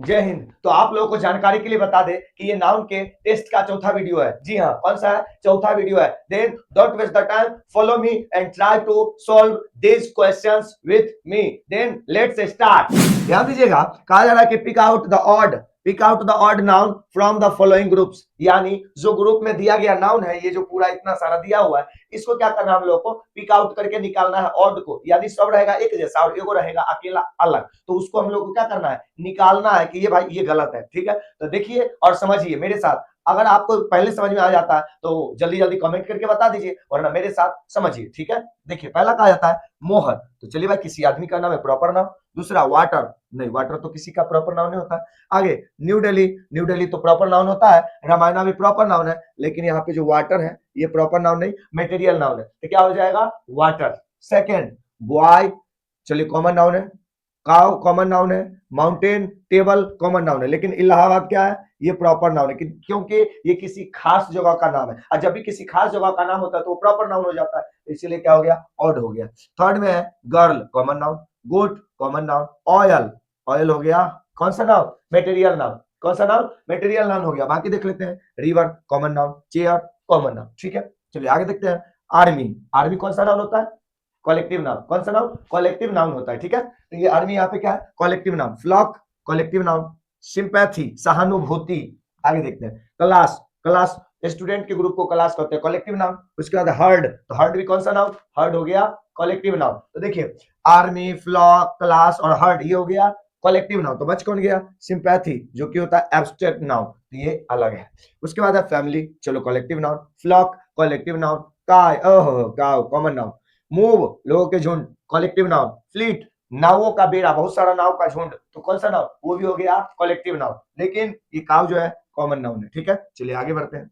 जय हिंद। तो आप लोगों को जानकारी के लिए बता दें कि ये नाउन के टेस्ट का चौथा वीडियो है। जी हाँ, कौन सा है? चौथा वीडियो है। Then don't waste the time, follow me and try to solve this questions with me. Then let's start. ध्यान दीजिएगा, कहा जा रहा है कि pick out the odd noun from the following groups, यानी जो ग्रुप में दिया गया नाउन है, ये जो पूरा इतना सारा दिया हुआ है, इसको क्या करना है हम लोग को? पिक आउट करके निकालना है ऑड को, यानी सब रहेगा एक जैसा और एगो रहेगा अकेला अलग, तो उसको हम लोग को क्या करना है? निकालना है कि ये भाई ये गलत है। ठीक है, तो देखिए और समझिए मेरे साथ। अगर आपको पहले समझ में आ जाता है तो जल्दी जल्दी कमेंट करके बता दीजिए, वरना मेरे साथ समझिए। ठीक है, देखिए पहला कहा जाता है मोहन, तो चलिए भाई किसी आदमी का नाम है, प्रॉपर नाम। दूसरा वाटर, नहीं वाटर तो किसी का प्रॉपर नाम नहीं होता। आगे न्यू दिल्ली, न्यू दिल्ली तो प्रॉपर नाउन होता है। रामायणा भी प्रॉपर नाउन है, लेकिन यहाँ पे जो वाटर है ये प्रॉपर नाउन नहीं, मटेरियल नाउन है, तो क्या हो जाएगा? वाटर। सेकेंड बॉय, चलिए कॉमन नाउन है। काउ कॉमन नाउन है। माउंटेन टेबल कॉमन नाउन है, लेकिन इलाहाबाद क्या है? ये प्रॉपर नाउन है, क्योंकि ये किसी खास जगह का नाम है, और जब भी किसी खास जगह का नाम होता है तो वो प्रॉपर नाउन हो जाता है, इसीलिए क्या हो गया? ऑड हो गया। थर्ड में है girl common noun, good common noun, oil, oil हो गया कौन सा नाउन? Material noun. कौन सा नाउन? मटेरियल नाउन हो गया। बाकी देख लेते हैं, river common noun, chair common noun. ठीक है, चलिए आगे देखते हैं। आर्मी, आर्मी कौन सा नाउन होता है? Collective noun. कौन सा नाउन? कलेक्टिव नाउन होता है। ठीक है, तो ये आर्मी यहाँ पे क्या है? Collective noun. Flock collective noun. Sympathy सहानुभूति। आगे देखते हैं। क्लास, क्लास स्टूडेंट के ग्रुप को क्लास कहते हैं, कलेक्टिव नाउन। उसके बाद हर्ड, तो हर्ड भी कौन सा नाउन? हर्ड हो गया कलेक्टिव नाउन। तो देखिए आर्मी, फ्लॉक, क्लास और हर्ड ये हो गया कलेक्टिव नाउन। तो बच कौन गया? सिंपैथी, जो कि होता है एब्स्ट्रैक्ट नाउन, तो ये अलग है। उसके बाद है फैमिली, चलो collective noun. Flock collective noun. काय, ओहो काउ कॉमन नाउन। मूव लोगों के झुंड, कलेक्टिव नाउन। फ्लीट नावों का बेड़ा, बहुत सारा नाव का झुंड, तो कौन सा नाउन? वो भी हो गया कलेक्टिव नाउन, लेकिन ये काउ जो है कॉमन नाउन है। ठीक है, चलिए आगे बढ़ते हैं।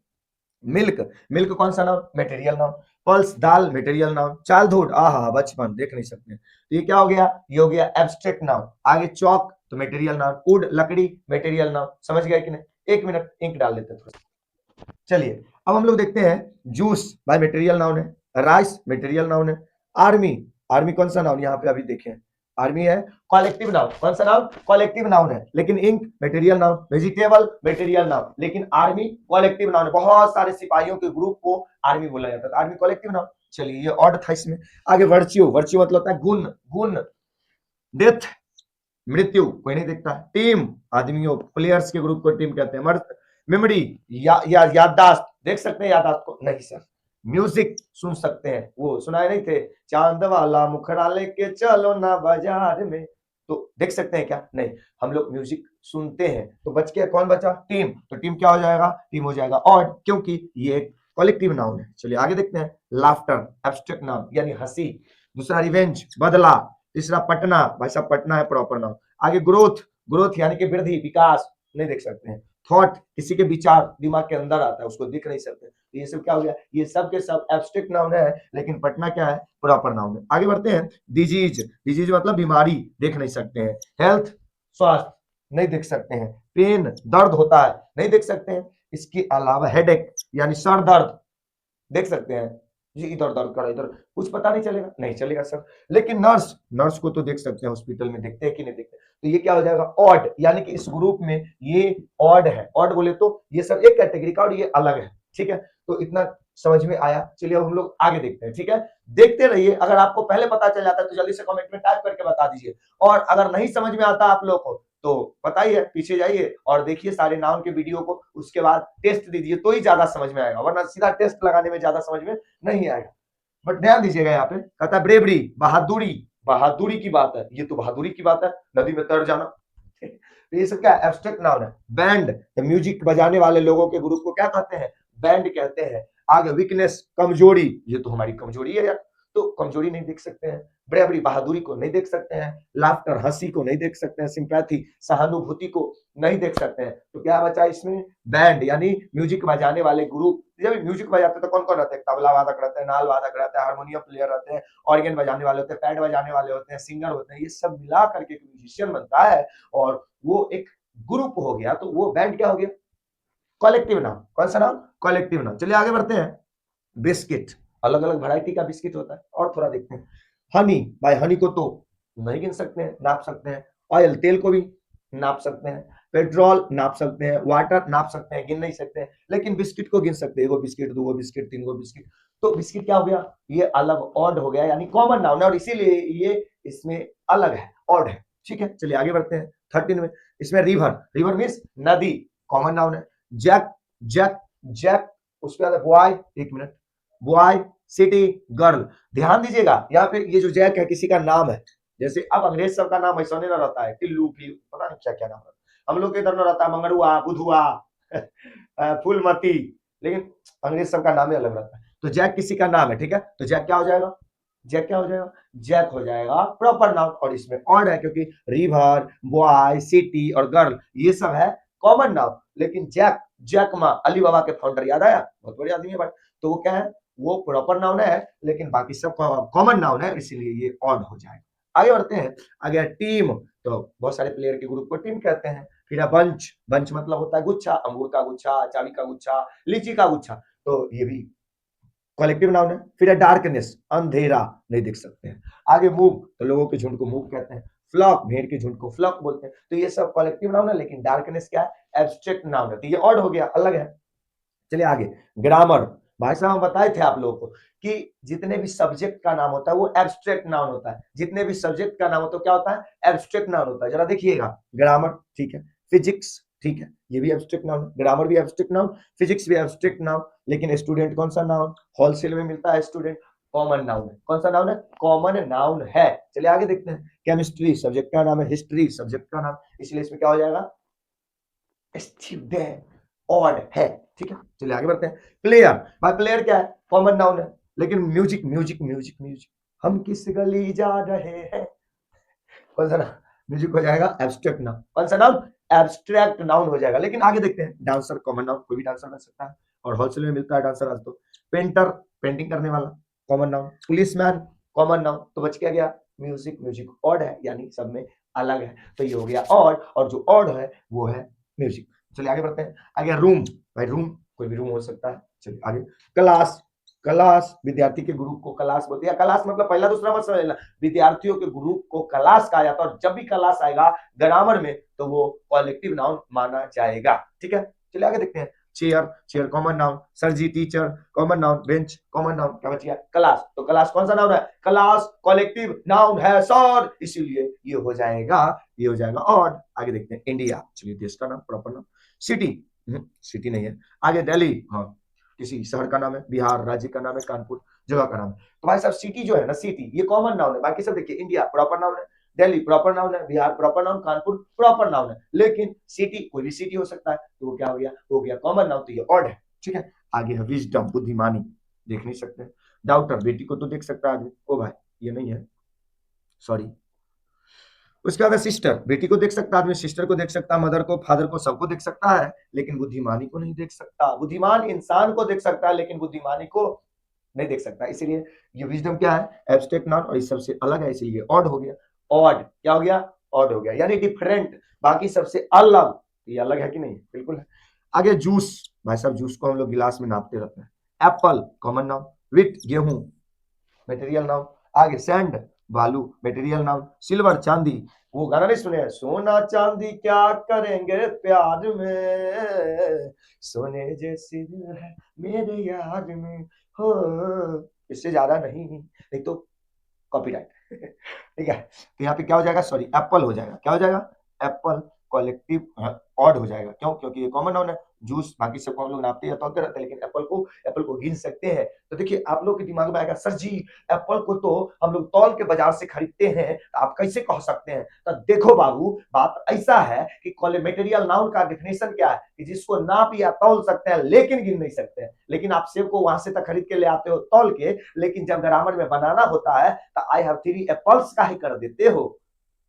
मिल्क, मिल्क कौन सा नाउन? Material noun. पल्स दाल मटेरियल नाउन। चाइल्डहुड आहा बचपन, देख नहीं सकते, तो ये क्या हो गया? ये हो गया एब्स्ट्रैक्ट नाउन। आगे चौक तो मटेरियल नाउन। वुड लकड़ी मटेरियल नाउन। समझ गए कि नहीं? एक मिनट इंक डाल देते हैं थोड़ा। चलिए अब हम लोग देखते हैं। जूस भाई मटेरियल नाउन है। राइस मटेरियल नाउन है। आर्मी, आर्मी कौन सा नाउन? यहाँ पे अभी देखें, आर्मी है कलेक्टिव नाउन। कौन सा नाउन? कलेक्टिव नाउन है, लेकिन ink material noun. Vegetable material noun, लेकिन आर्मी कलेक्टिव नाउन है। बहुत सारे सिपाहियों के ग्रुप को आर्मी बोला जाता है, आर्मी कलेक्टिव नाउन। चलिए ये ऑड था इसमें। आगे वर्च्यू, वर्च्यू मतलब होता है गुण, गुण। डेथ मृत्यु, कोई नहीं देखता। टीम आदमियों, प्लेयर्स के ग्रुप को टीम कहते हैं। मेमोरी याददाश्त, देख सकते हैं याददाश्त को? नहीं सर। म्यूजिक सुन सकते हैं, वो सुनाए नहीं थे? चांद वाला मुखड़ा लेके चलो ना बाजार में, तो देख सकते हैं क्या? नहीं। हम लोग म्यूजिक सुनते हैं, तो बच गया कौन बचा? टीम। तो टीम क्या हो जाएगा? टीम हो जाएगा ऑड, क्योंकि ये एक कलेक्टिव नाउन है। चलिए आगे देखते हैं। लाफ्टर एब्स्ट्रैक्ट नाउन, यानी हंसी। दूसरा रिवेंज बदला। तीसरा पटना, भाई साहब पटना है प्रॉपर नाउन। आगे ग्रोथ, ग्रोथ यानी कि वृद्धि विकास, नहीं देख सकते हैं। थॉट किसी के विचार दिमाग के अंदर आता है, उसको दिख नहीं सकते, तो ये सब क्या हो गया? ये सब के सब एब्स्ट्रैक्ट नाउन है, लेकिन पटना क्या है? प्रॉपर नाउन है। आगे बढ़ते हैं। डिजीज, डिजीज मतलब बीमारी, देख नहीं सकते हैं। हेल्थ स्वास्थ्य, नहीं देख सकते हैं। पेन दर्द होता है, नहीं देख सकते हैं। इसके अलावा हेडेक यानी सर दर्द, देख सकते हैं जी, इधर दर्द कर इधर, कुछ पता नहीं चलेगा? नहीं चलेगा सर। लेकिन नर्स, नर्स को तो देख सकते हैं, हॉस्पिटल में देखते हैं कि नहीं देखते? तो ये क्या हो जाएगा? ऑड, यानी कि इस ग्रुप में ये ऑड है। ऑड बोले तो ये सब एक कैटेगरी का और ये अलग है। ठीक है, तो इतना समझ में आया। चलिए अब हम लोग आगे देखते हैं। ठीक है, देखते रहिए। अगर आपको पहले पता चल जाता है तो जल्दी से कमेंट में टाइप करके बता दीजिए, और अगर नहीं समझ में आता आप लोग को तो बताइए, पीछे जाइए और देखिए सारे नाउन के वीडियो को, उसके बाद टेस्ट दीजिए तो ही ज्यादा समझ में आएगा, वरना सीधा टेस्ट लगाने में ज्यादा समझ में नहीं आएगा। बट ध्यान दीजिएगा, यहाँ पे कहता है ब्रेवरी, बहादुरी, बहादुरी की बात है, ये तो बहादुरी की बात है, नदी में तर जाना। तो ये सब क्या है? एब्स्ट्रैक्ट नाउन है। बैंड तो म्यूजिक बजाने वाले लोगों के ग्रुप को क्या कहते हैं? बैंड कहते हैं। आगे वीकनेस कमजोरी, ये तो हमारी कमजोरी है यार, तो कमजोरी नहीं देख सकते हैं। ब्रेवरी बहादुरी को नहीं देख सकते हैं। लाफ्टर हंसी को नहीं देख सकते हैं। सिंपैथी सहानुभूति को नहीं देख सकते हैं। तो क्या बचा इसमें? बैंड यानी म्यूजिक बजाने वाले ग्रुप। जब म्यूजिक बजाते हैं तो कौन कौन रहते हैं? तबला वादक रहते हैं, नाल वादक रहते हैं, हारमोनियम प्लेयर रहते हैं, ऑर्गन बजाने वाले होते हैं, पैड बजाने वाले होते हैं, सिंगर होते हैं, ये सब मिला करके एक म्यूजिशियन बनता है, और वो एक ग्रुप हो गया, तो वो बैंड क्या हो गया? कलेक्टिव नाम। कौन सा नाम? कलेक्टिव नाम। चलिए आगे बढ़ते हैं। बिस्किट, अलग अलग वैरायटी का बिस्किट होता है, और थोड़ा देखते हैं। हनी, भाई हनी को तो नहीं गिन सकते हैं, नाप सकते हैं। ऑयल, तेल को भी नाप सकते हैं। पेट्रोल नाप सकते हैं, वाटर नाप सकते हैं, गिन नहीं सकते हैं, लेकिन बिस्किट को गिन सकते हैं, एगो बिस्किट, दूगो बिस्किट, तीनगो बिस्किट। तो बिस्किट क्या हो गया, ये अलग ऑड हो गया, यानी कॉमन नाउन है, और इसीलिए ये इसमें अलग है, ऑड है। ठीक है, चलिए आगे बढ़ते हैं 13 में। इसमें रिवर, रिवर मीन्स नदी, कॉमन नाउन है। जैक, जैक, जैक, उसके बाद बॉय, एक मिनट, बॉय, सिटी, गर्ल। ध्यान दीजिएगा, यहाँ पे ये जो जैक है किसी का नाम है, जैसे अब अंग्रेज सबका नाम ऐसा नहीं ना रहता है, टिल्लू, पता नहीं क्या क्या नाम रहता है, हम लोग के इधर ना रहता है मंगरुआ, बुधुआ, फूलमती, लेकिन अंग्रेज सबका नाम ही अलग रहता है। तो जैक किसी का नाम है, ठीक है, तो जैक क्या हो जाएगा, जैक क्या हो जाएगा, जैक हो जाएगा प्रॉपर नाउन, और इसमें ऑड है क्योंकि रिवर, बॉय, सिटी और गर्ल ये सब है कॉमन नाउन, लेकिन जैक, जैक मा, अली बाबा के फाउंडर, याद आया, बहुत बड़े आदमी है भाई, तो वो क्या है, वो प्रॉपर नाउन है, लेकिन बाकी सब कॉमन नाउन है, इसीलिए ये ऑड हो जाएगा। आगे बढ़ते हैं, आगे टीम, तो बहुत सारे प्लेयर के ग्रुप को टीम कहते हैं। फिर बंच, बंच मतलब होता है गुच्छा, अंगूर का गुच्छा, चाबी का गुच्छा, लीची का गुच्छा, तो ये भी कलेक्टिव नाउन है। फिर है डार्कनेस, अंधेरा, नहीं देख सकते हैं। आगे मूव, तो लोगों के झुंड को मूव कहते हैं। फ्लॉक, भेड़ के झुंड को फ्लॉक बोलते हैं। तो ये सब कलेक्टिव नाउन है, लेकिन डार्कनेस क्या है, एब्स्ट्रैक्ट नाउन है, तो ये ऑड हो गया, अलग है। चलिए आगे, ग्रामर, भाई साहब हम बताए थे आप लोगों को कि जितने भी सब्जेक्ट का नाम होता है वो एब्स्ट्रैक्ट नाउन होता है, जितने भी सब्जेक्ट का नाम होता है क्या होता है, एब्स्ट्रैक्ट नाउन होता है। जरा देखिएगा, ग्रामर, ठीक है, फिजिक्स, ठीक है, ये भी एब्स्ट्रैक्ट नाउन, ग्रामर भी एब्स्ट्रैक्ट नाउन, फिजिक्स भी एब्स्ट्रैक्ट नाउन, लेकिन स्टूडेंट कौन सा नाउन, होलसेल में मिलता है स्टूडेंट, कॉमन नाउन है। कौन सा नाउन है, कॉमन नाउन है। चलिए आगे देखते हैं, केमिस्ट्री सब्जेक्ट का नाम है, हिस्ट्री सब्जेक्ट का नाम, इसलिए इसमें क्या हो जाएगा, स्टूडेंट, ऑड है। ठीक है, चलिए आगे बढ़ते हैं। प्लेयर, भाई प्लेयर क्या है, कॉमन नाउन है, लेकिन म्यूजिक, म्यूजिक, म्यूजिक, म्यूजिक, हम किस गली जा रहे हैं, कौन सा नाम, म्यूजिक हो जाएगा एब्स्ट्रैक्ट नाउन। कौन सा नाउन, एब्स्ट्रैक्ट नाउन हो जाएगा। लेकिन आगे देखते हैं, डांसर कॉमन नाउन, कोई भी डांसर बन सकता है, और होलसेल में मिलता है डांसर आज तो। पेंटर, पेंटिंग करने वाला, common noun. Policeman, common noun, तो बच क्या गया, म्यूजिक, म्यूजिक ऑड है, यानी सब में अलग है, तो ये हो गया ऑड, और जो ऑड है वो है म्यूजिक। चलिए आगे बढ़ते हैं, आगे रूम, भाई रूम कोई भी रूम हो सकता है। चलिए आगे, क्लास, क्लास विद्यार्थी के ग्रुप को क्लास बोलते हैं, क्लास मतलब पहला दूसरा मत समझ लेना, विद्यार्थियों के ग्रुप को क्लास कहा जाता है, और जब भी क्लास आएगा ग्रामर में तो वो कलेक्टिव नाउन माना जाएगा। ठीक है, चलिए आगे देखते हैं, chair, chair common noun, sir ji teacher common noun, bench common noun, क्या बच गया, क्लास, तो क्लास कौन सा नाउन है, क्लास कलेक्टिव नाउन है सर, इसीलिए ये हो जाएगा, ये हो जाएगा ऑड। आगे देखते हैं, इंडिया, चलिए देश का नाम, प्रॉपर नाम। सिटी, सिटी नहीं है। आगे दिल्ली, हाँ किसी शहर का नाम है, बिहार राज्य का नाम है, कानपुर जगह का नाम है। तो भाई साहब सिटी जो है ना, सिटी ये कॉमन नाउन है, बाकी सब देखिए, इंडिया प्रॉपर नाउन है, दिल्ली प्रॉपर नाउन है, Bihar proper noun, Kanpur proper noun है, लेकिन सिटी कोई भी सिटी हो सकता है, तो वो क्या हो गया कॉमन नाउन, तो ये ऑड है। ठीक है, आगे है विजडम, बुद्धिमानी, देख नहीं सकते। डाउटर, बेटी को तो देख सकता है आदमी, ओ भाई ये नहीं है, सॉरी। उसके बाद सिस्टर, बेटी को देख सकता आदमी, सिस्टर को देख सकता, मदर को, फादर को, सबको देख सकता है, लेकिन बुद्धिमानी को नहीं देख सकता। बुद्धिमान इंसान को देख सकता है, लेकिन बुद्धिमानी को नहीं देख सकता, इसीलिए ये विजडम क्या है, एब्स्ट्रैक्ट नाउन, और इस सबसे अलग है, इसीलिए ऑड हो गया। ऑड क्या हो गया, ऑड हो गया, यानी डिफरेंट, बाकी सबसे अलग, ये अलग है कि नहीं, बिल्कुल है। आगे जूस, भाई साहब जूस को हम लोग गिलास में नापते रहते हैं। एप्पल कॉमन नाउन, विट गेहूं मटेरियल नाउन। आगे सैंड, बालू मटेरियल नाउन। सिल्वर, चांदी, वो गाना नहीं सुने, सोना चांदी क्या करेंगे प्यार में, सोने जैसी दिल है मेरे यार में, हो, इससे ज्यादा नहीं तो कॉपीराइट। ठीक है, तो यहाँ पे क्या हो जाएगा, सॉरी एप्पल हो जाएगा, क्या हो जाएगा, एप्पल कलेक्टिव ऑड हो जाएगा, क्यों, क्योंकि ये कॉमन नाउन है। जूस बाकी सबको हम लोग नापते हैं तौलते रहते हैं, लेकिन एप्पल को गिन सकते हैं। तो देखिए आप लोग के दिमाग में आएगा, सर जी एप्पल को तो हम लोग तौल के बाजार से खरीदते हैं, आप कैसे कह सकते हैं, तो देखो बाबू बात ऐसा है कि मटेरियल नाउन का डेफिनेशन क्या है, कि जिसको नाप या तौल सकते हैं लेकिन गिन नहीं सकते हैं। लेकिन आप सेब को वहां से तक खरीद के ले आते हो तौल के, लेकिन जब ग्रामर में बनाना होता है तो आई हैव 3 एप्पल्स का ही कर देते हो,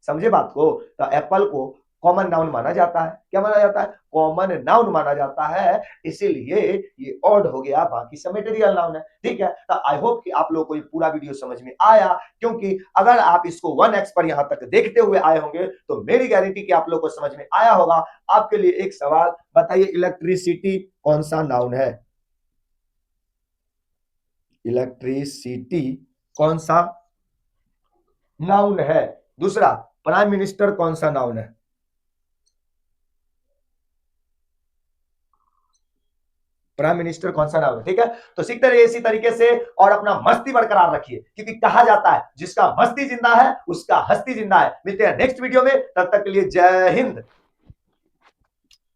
समझे बात को। तो एप्पल को कॉमन नाउन माना जाता है, क्या माना जाता है, कॉमन नाउन माना जाता है, इसीलिए ये ऑड हो गया, बाकी सब मटेरियल नाउन है। ठीक है, तो आई होप कि आप लोगों को ये पूरा वीडियो समझ में आया, क्योंकि अगर आप इसको 1x पर यहां तक देखते हुए आए होंगे तो मेरी गारंटी कि आप लोगों को समझ में आया होगा। आपके लिए एक सवाल, बताइए इलेक्ट्रिसिटी कौन सा नाउन है, इलेक्ट्रिसिटी कौन सा नाउन है। दूसरा, प्राइम मिनिस्टर कौन सा नाउन है, प्राइम मिनिस्टर कौन सा नाम है, ठीक है। तो सीखते रहिए इसी तरीके से और अपना मस्ती बरकरार रखिए, क्योंकि कहा जाता है जिसका मस्ती जिंदा है उसका हस्ती जिंदा है। मिलते हैं नेक्स्ट वीडियो में, तब तक के लिए जय हिंद।